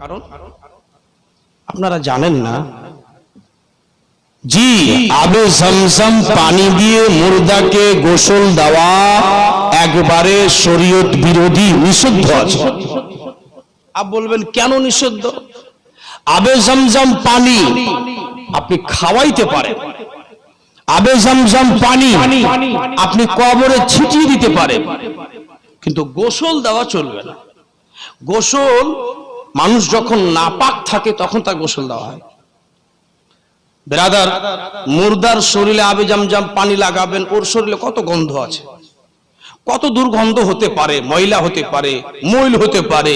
কারণ আপনারা জানেন না, জি আবে জমজম পানি দিয়ে মুর্দাকে গোসল দেওয়া একবারে শরীয়ত বিরোধী, নিষিদ্ধ আছে। আপ বলবেন কেন নিষিদ্ধ? আবে জমজম পানি আপনি খাওয়াইতে পারেন, আবে জমজম পানি আপনি কবরে ছিটিয়ে দিতে পারেন, কিন্তু গোসল দেওয়া চলবে না। গোসল মানুষ যখন নাপাক থাকে তখন তার গোসল দেওয়া হয়। ব্রাদার, মুর্দার শরীরে আবে জমজম পানি লাগাবেন, ওর শরীরে কত গন্ধ আছে, কত দুর্গন্ধ হতে পারে, ময়লা হতে পারে, মইল হতে পারে।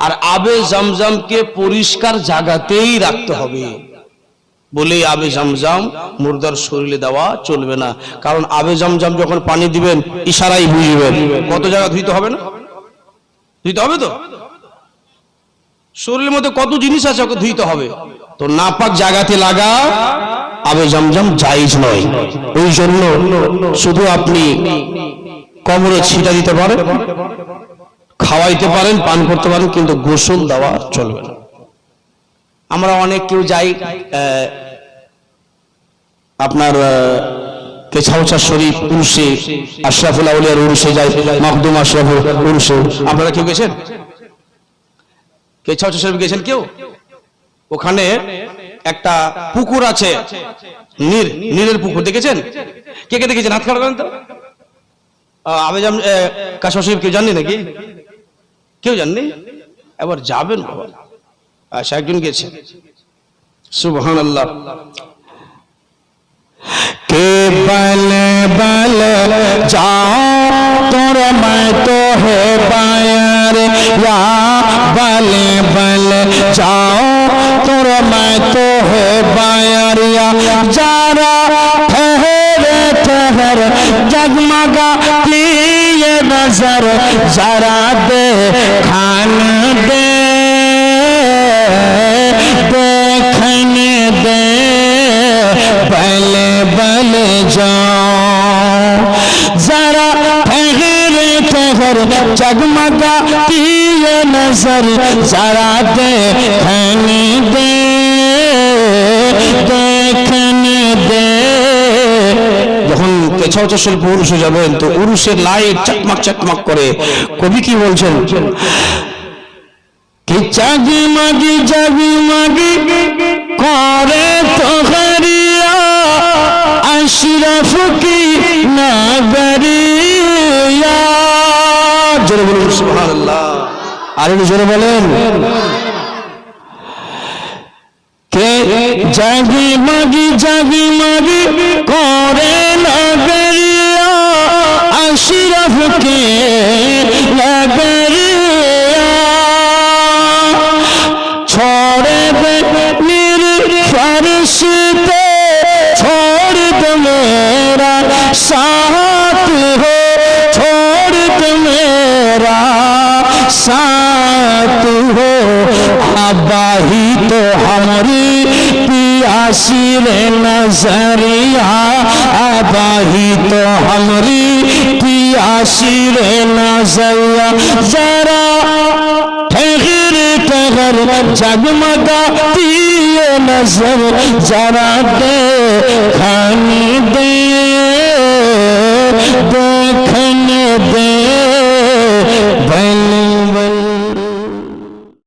আর আবে জমজমকে পরিষ্কার জায়গাতেই রাখতে হবে বলে আবে জমজম মুর্দার শরীরে দেওয়া চলবে না। কারণ আবে জমজম যখন পানি দিবেন ইশারাই বুঝবেন কত জায়গা ধুইতে হবে, না ধুইতে হবে তো, শরীরের মধ্যে কত জিনিস আছে ওকে ধুইতে হবে। তো নাপাক জায়গাতে লাগা আবে জমজম জায়েজ নয়। ওই জন্য শুধু আপনি কবরে ছিটা দিতে পারেন, খাওয়াইতে পারেন, পান করতে পারেন, কিন্তু গোসল দেওয়া চলবে না। আমরা অনেক কেউ যাই আপনার কেছাউচা শরীফ উরুসে, আশরাফুল আউলিয়ার উরুসে যাই, মাকদুম আশরাফুল উরুসে। আপনারা কেউ গেছেন কেছাউচা শরীফ? গেছেন কেউ? ওখানে একটা পুকুর আছে, নীরের পুকুর, দেখেছেন? কে কে দেখেছেন? হাত খাড়া তো। আবে কাশা শরীফ কেউ জাননি নাকি? কেউ জাননি? এবার যাবেন বাবা। আচ্ছা, একজন গেছে। সুবহানাল্লাহ। কে বলে বলে যাও তোর मैं तो है बायर, या बले बले जाओ তোর मैं तो है बायर, या जरा ठहरे ठहर जगमगा लिए नजर, जरा दे खान दे देखने दे बले बले जाओ, जरा ठहरे ठहर जगमगाती ये नजर, जरा देखने दे देखने दे। যখন কেছাউচা শরীফ উরুসে যাবেন তো উরুসের লাইট চকমক চকমক করে। কবি কি বলছেন? कि जगमगी जगमगी करे तो गरिया अशरफ की नगरिया। जोरे बोलें सुभानअल्लाह, आरे जोरे बोलें। के जगमगी जगमगी करे नगरिया अशरफ की नगरिया, छोड़ दे मेरे फर्श पे, छोड़ दे मेरा साथ हो, छोड़ दे मेरा साथ हो, आबाही तो हमारी पियासी रे नजरिया, आबाही तो हमारी पियासी रे नजरिया, जरा जगमगाती ये नजर, जरा देखने दे देखने